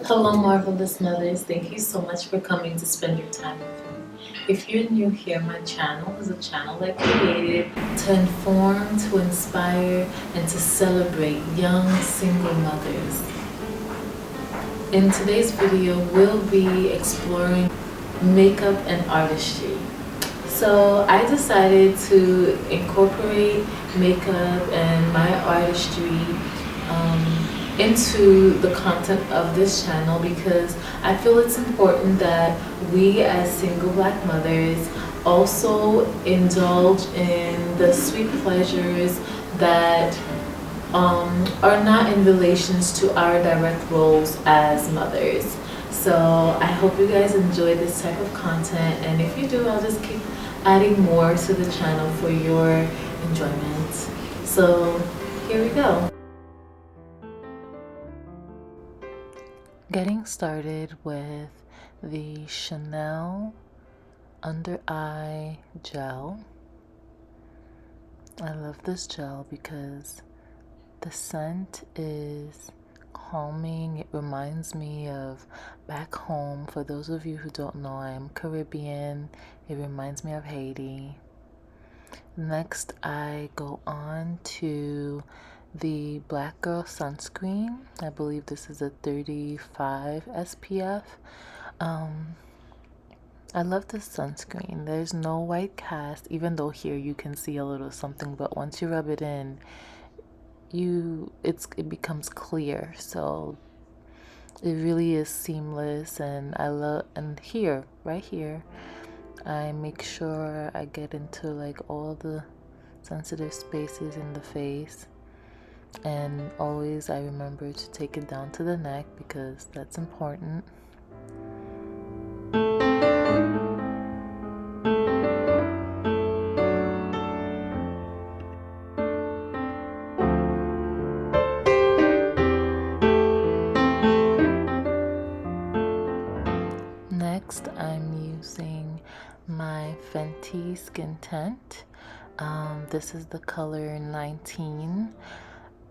Hello, marvelous mothers. Thank you so much for coming to spend your time with me. If you're new here, my channel is a channel I created to inform, to inspire, and to celebrate young single mothers. In today's video, we'll be exploring makeup and artistry. So I decided to incorporate makeup and my artistry into the content of this channel because I feel it's important that we as single black mothers also indulge in the sweet pleasures that are not in relations to our direct roles as mothers. So I hope you guys enjoy this type of content, and if you do, I'll just keep adding more to the channel for your enjoyment. So here we go. Getting started with the Chanel Under Eye Gel. I love this gel because the scent is calming. It reminds me of back home. For those of you who don't know, I am Caribbean. It reminds me of Haiti. Next, I go on to the Black Girl sunscreen. I believe this is a 35 SPF. I love this sunscreen. There's no white cast, even though here you can see a little something, but once you rub it in, it becomes clear. So it really is seamless, and right here I make sure I get into like all the sensitive spaces in the face, and always I remember to take it down to the neck because that's important. Next, I'm using my Fenty Skin Tint. This is the color 19.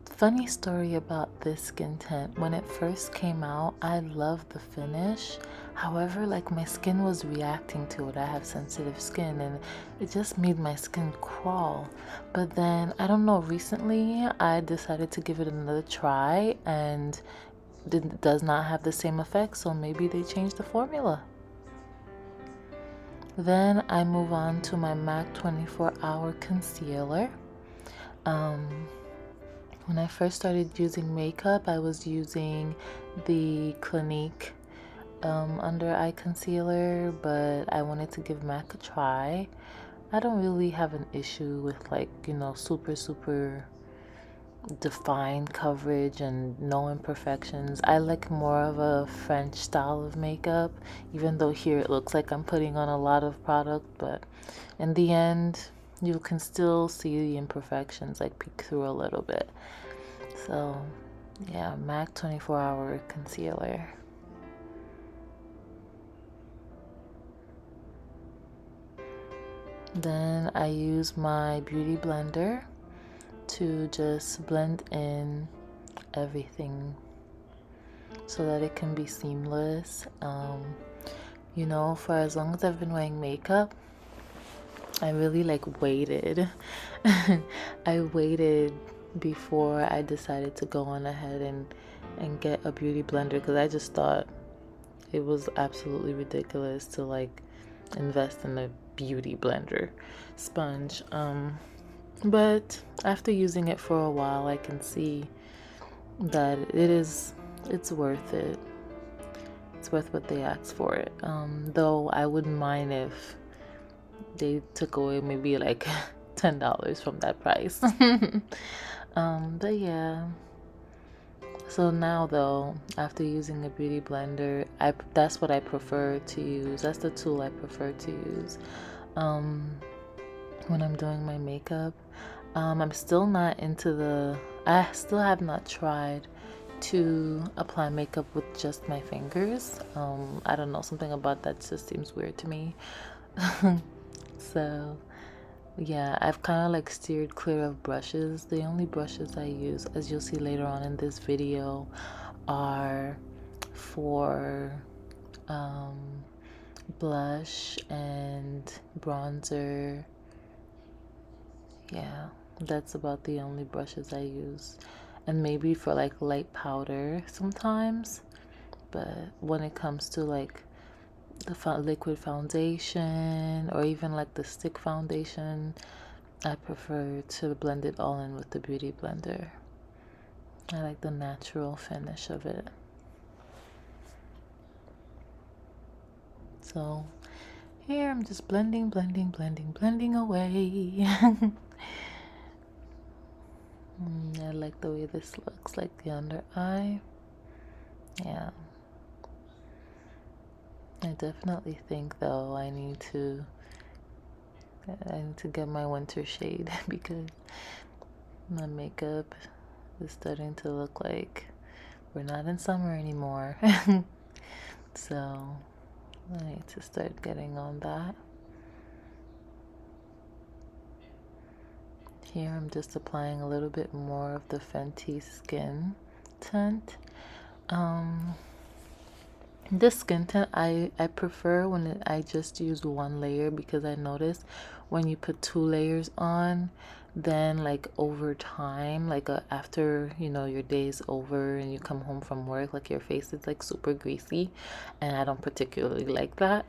Funny story about this skin tint. When it first came out, I loved the finish. However, like my skin was reacting to it. I have sensitive skin and it just made my skin crawl. But then, I don't know, recently I decided to give it another try and it does not have the same effect, so maybe they changed the formula. Then I move on to my MAC 24 Hour Concealer. When I first started using makeup, I was using the Clinique under eye concealer, but I wanted to give MAC a try. I don't really have an issue with like, super defined coverage and no imperfections. I like more of a French style of makeup, even though here it looks like I'm putting on a lot of product, but in the end you can still see the imperfections like peek through a little bit. So yeah, MAC 24 Hour Concealer. Then I use my beauty blender to just blend in everything so that it can be seamless. For as long as I've been wearing makeup, I really waited. I waited before I decided to go on ahead and get a beauty blender because I just thought it was absolutely ridiculous to invest in a beauty blender sponge. But after using it for a while, I can see that it's worth it. It's worth what they asked for it. Though I wouldn't mind if they took away maybe $10 from that price. But yeah. So now though, after using a beauty blender, that's what I prefer to use. That's the tool I prefer to use when I'm doing my makeup. I'm still not I still have not tried to apply makeup with just my fingers. I don't know, something about that just seems weird to me. So yeah, I've kind of steered clear of brushes. The only brushes I use, as you'll see later on in this video, are for blush and bronzer. Yeah, that's about the only brushes I use. And maybe for like light powder sometimes. But when it comes to like the liquid foundation or even like the stick foundation, I prefer to blend it all in with the Beauty Blender. I like the natural finish of it. So here I'm just blending, blending, blending, blending away. I like the way this looks, like the under eye. Yeah. I definitely think though I need to get my winter shade because my makeup is starting to look like we're not in summer anymore. So I need to start getting on that. Here I'm just applying a little bit more of the Fenty Skin Tint. This skin tint I prefer when I just use one layer, because I noticed when you put 2 layers on, then like over time, like after your day's over and you come home from work, like your face is like super greasy, and I don't particularly like that.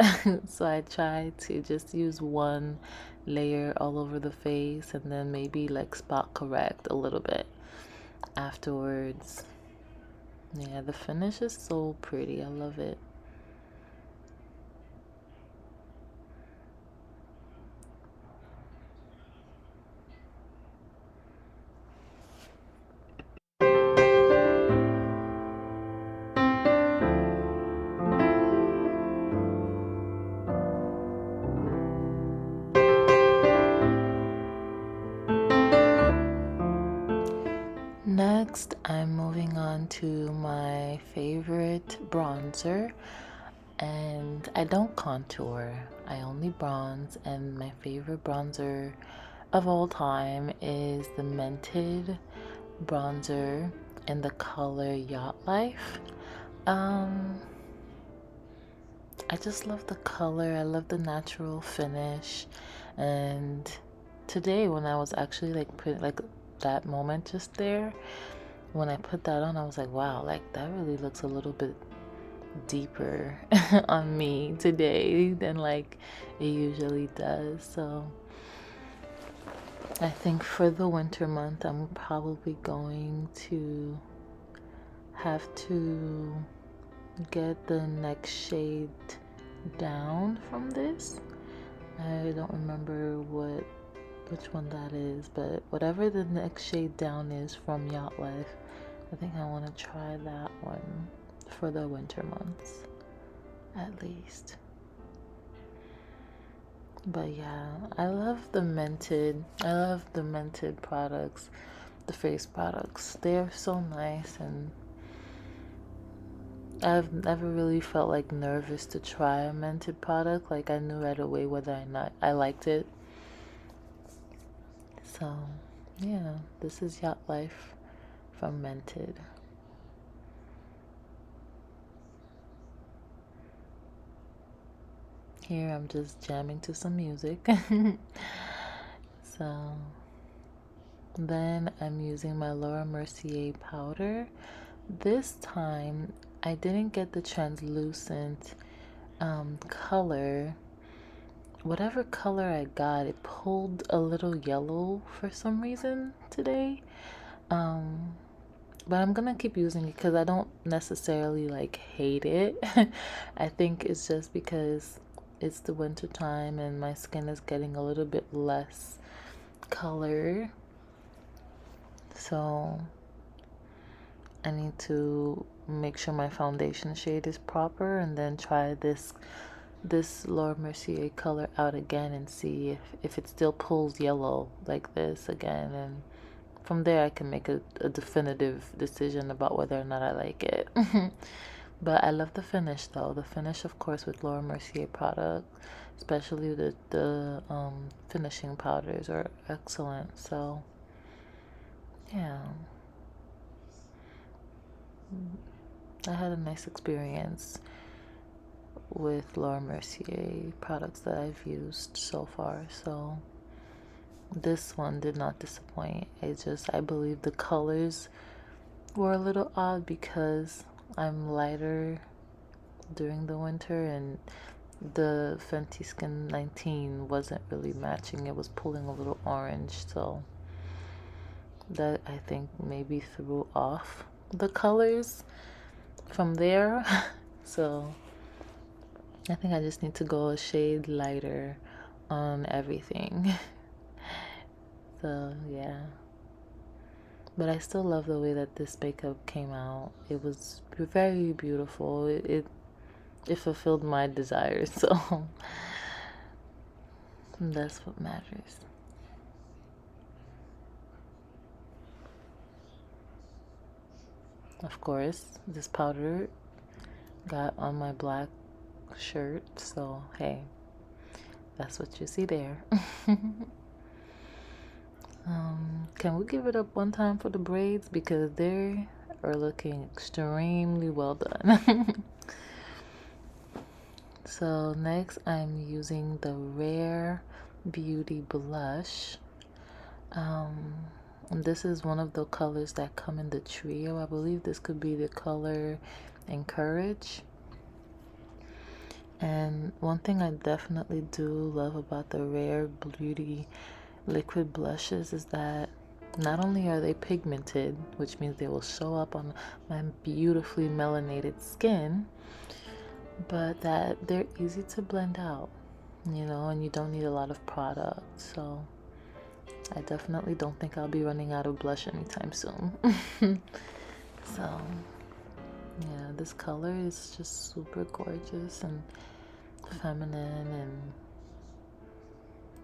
So I try to just use one layer all over the face and then maybe like spot correct a little bit afterwards. Yeah, the finish is so pretty. I love it. Next, I'm moving on to my favorite bronzer, and I don't contour, I only bronze, and my favorite bronzer of all time is the Mented bronzer in the color Yacht Life. I just love the color, I love the natural finish, and today when I was actually like putting like that moment just there, when I put that on, I was like, wow, like that really looks a little bit deeper on me today than like it usually does. So I think for the winter month, I'm probably going to have to get the next shade down from this. I don't remember which one that is, but whatever the next shade down is from Yacht Life, I think I want to try that one for the winter months at least. But yeah, I love the mented products, the face products. They're so nice, and I've never really felt like nervous to try a mented product. Like I knew right away whether or not I liked it. So yeah, this is Yacht Life from Mented. Here I'm just jamming to some music. So then I'm using my Laura Mercier powder. This time I didn't get the translucent color. Whatever color I got, it pulled a little yellow for some reason today. But I'm gonna keep using it because I don't necessarily like hate it. I think it's just because it's the winter time and my skin is getting a little bit less color. So I need to make sure my foundation shade is proper and then try this Laura Mercier color out again and see if it still pulls yellow like this again, and from there I can make a definitive decision about whether or not I like it. But I love the finish though. The finish, of course, with Laura Mercier product, especially the finishing powders are excellent. So yeah. I had a nice experience with Laura Mercier products that I've used so far, so this one did not disappoint. I believe the colors were a little odd because I'm lighter during the winter, and the Fenty Skin 19 wasn't really matching. It was pulling a little orange, so that I think maybe threw off the colors from there. So I think I just need to go a shade lighter on everything. So yeah, but I still love the way that this makeup came out. It was very beautiful. It fulfilled my desires, so that's what matters. Of course, this powder got on my black shirt, so hey, that's what you see there. Can we give it up one time for the braids, because they are looking extremely well done. So next I'm using the Rare Beauty blush. And this is one of the colors that come in the trio. I believe this could be the color Encourage. And one thing I definitely do love about the Rare Beauty liquid blushes is that not only are they pigmented, which means they will show up on my beautifully melanated skin, but that they're easy to blend out, you know, and you don't need a lot of product. So I definitely don't think I'll be running out of blush anytime soon. So yeah, this color is just super gorgeous and feminine, and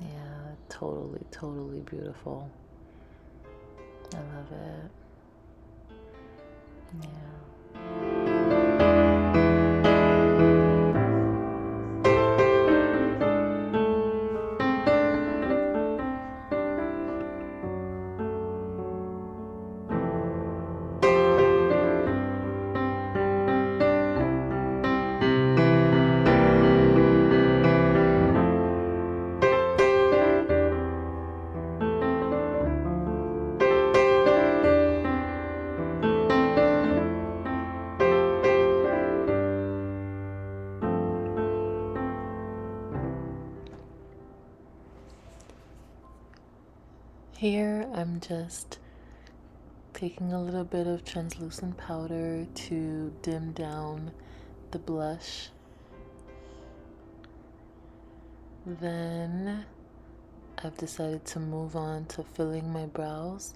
yeah, totally beautiful. I love it. Yeah. Here I'm just taking a little bit of translucent powder to dim down the blush. Then I've decided to move on to filling my brows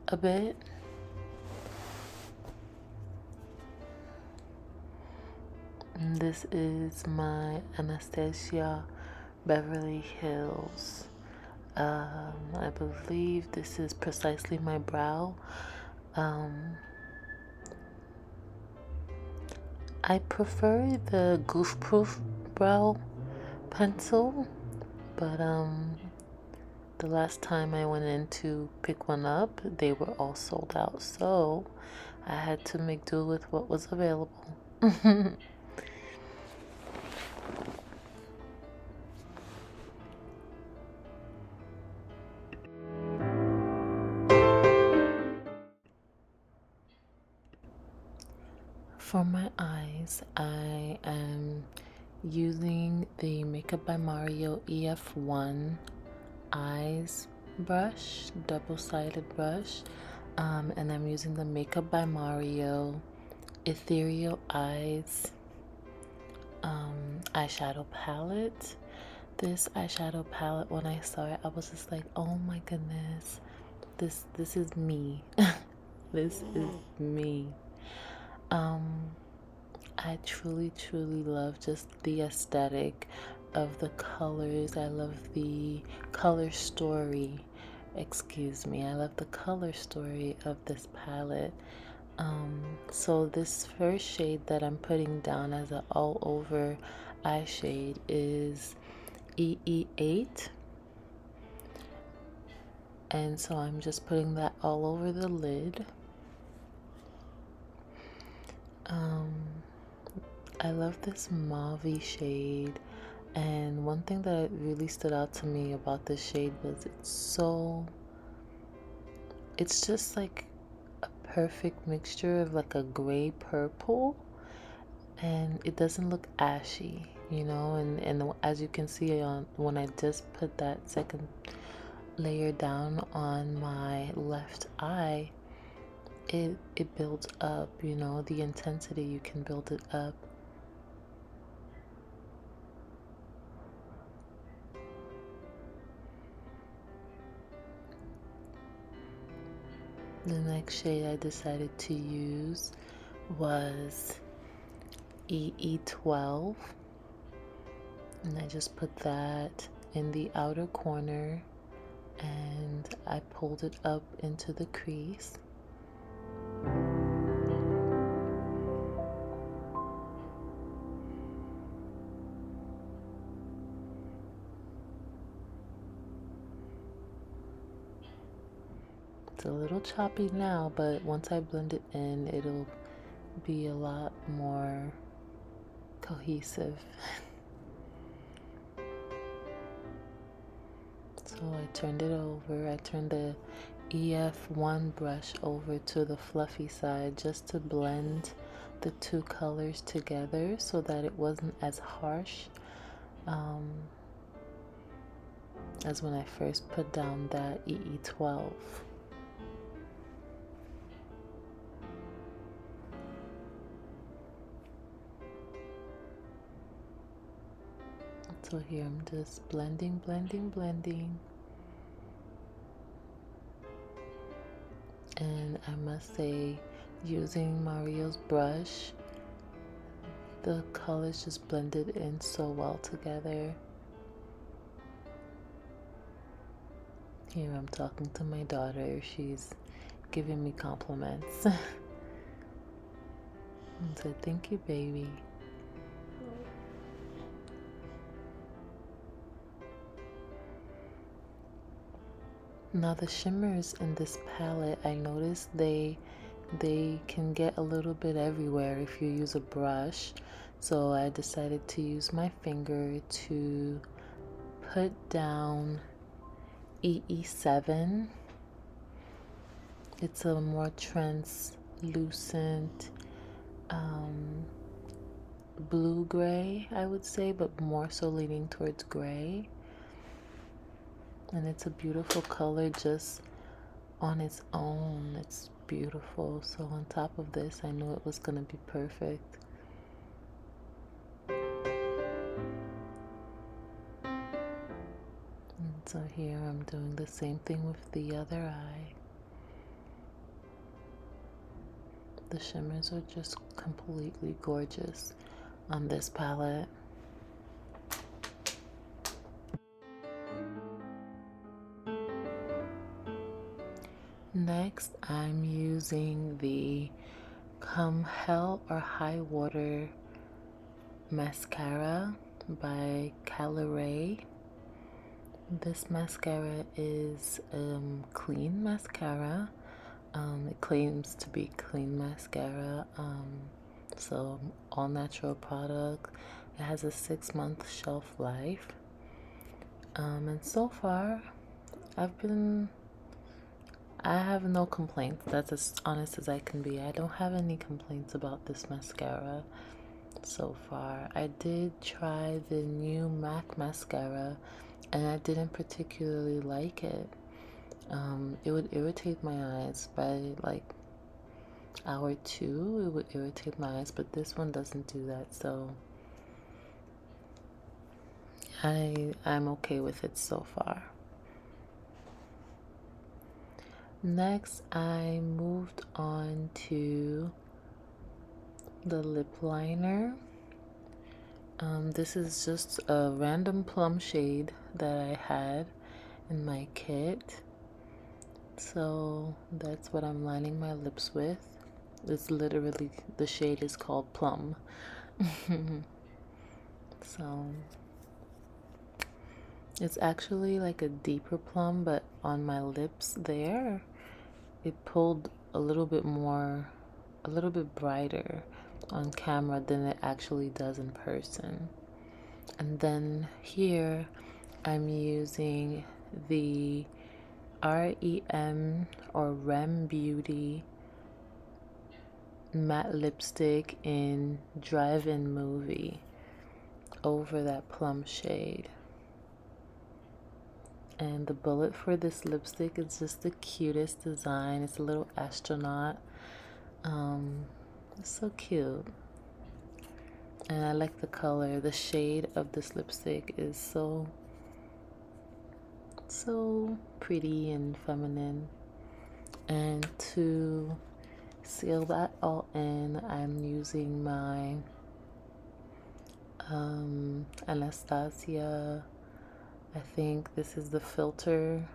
a bit. And this is my Anastasia Beverly Hills. I believe this is Precisely My Brow. I prefer the Goof Proof brow pencil, but the last time I went in to pick one up, they were all sold out, so I had to make do with what was available. For my eyes, I am using the Makeup by Mario EF1 eyes brush, double-sided brush, and I'm using the Makeup by Mario Ethereal eyeshadow palette. This eyeshadow palette, when I saw it, I was just like, oh my goodness, this is me. This is me. I truly love just the aesthetic of the colors. I love the color story. Excuse me. I love the color story of this palette. So this first shade that I'm putting down as an all over eye shade is EE8. And so I'm just putting that all over the lid. Um, I love this mauve shade, and one thing that really stood out to me about this shade was it's just like a perfect mixture of like a gray purple, and it doesn't look ashy, you know. And as you can see, on when I just put that second layer down on my left eye, it builds up, you know, the intensity, you can build it up. The next shade I decided to use was EE12, and I just put that in the outer corner and I pulled it up into the crease. It's a little choppy now, but once I blend it in, it'll be a lot more cohesive. So I turned it over. I turned the EF1 brush over to the fluffy side just to blend the two colors together so that it wasn't as harsh as when I first put down that EE12. So here I'm just blending. And I must say, using Mario's brush, the colors just blended in so well together. Here I'm talking to my daughter. She's giving me compliments. And said, "Thank you, baby." Now the shimmers in this palette, I noticed they can get a little bit everywhere if you use a brush. So I decided to use my finger to put down EE7. It's a more translucent blue gray, I would say, but more so leaning towards gray. And it's a beautiful color just on its own. It's beautiful. So on top of this, I knew it was going to be perfect. And so here I'm doing the same thing with the other eye. The shimmers are just completely gorgeous on this palette. Next, I'm using the Come Hell or High Water mascara by Caloray. This mascara is clean mascara. It claims to be clean mascara, so all natural product. It has a 6-month shelf life, and so far I have no complaints. That's as honest as I can be. I don't have any complaints about this mascara so far. I did try the new MAC mascara and I didn't particularly like it. It would irritate my eyes by like hour 2. It would irritate my eyes, but this one doesn't do that. So I'm okay with it so far. Next, I moved on to the lip liner. This is just a random plum shade that I had in my kit. So that's what I'm lining my lips with. It's literally, the shade is called Plum. So it's actually like a deeper plum, but on my lips there, it pulled a little bit more, a little bit brighter. on camera than it actually does in person. And then here I'm using the REM or REM Beauty matte lipstick in Drive-In Movie over that plum shade. And the bullet for this lipstick is just the cutest design. It's a little astronaut. It's so cute. And I like the color. The shade of this lipstick is so pretty and feminine. And to seal that all in, I'm using my Anastasia, I think this is the filter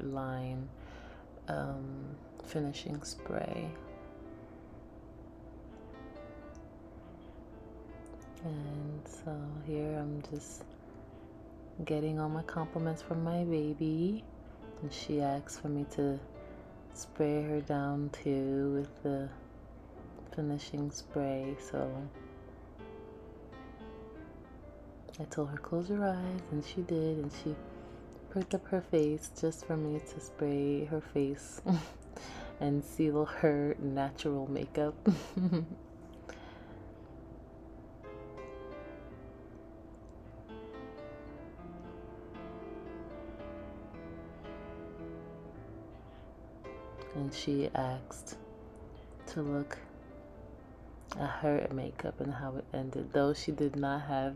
line finishing spray. And so here I'm just getting all my compliments from my baby, and she asked for me to spray her down too with the finishing spray. So I told her close your eyes, and she did, and she perked up her face just for me to spray her face and seal her natural makeup. And she asked to look at her makeup and how it ended, though she did not have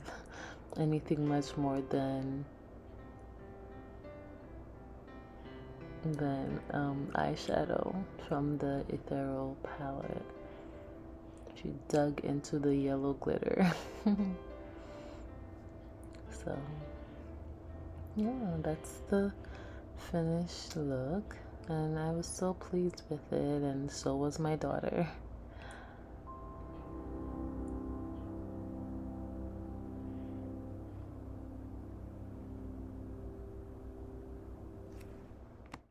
anything much more than eyeshadow from the Ethereal palette. She dug into the yellow glitter. So yeah, that's the finished look, and I was so pleased with it, and so was my daughter.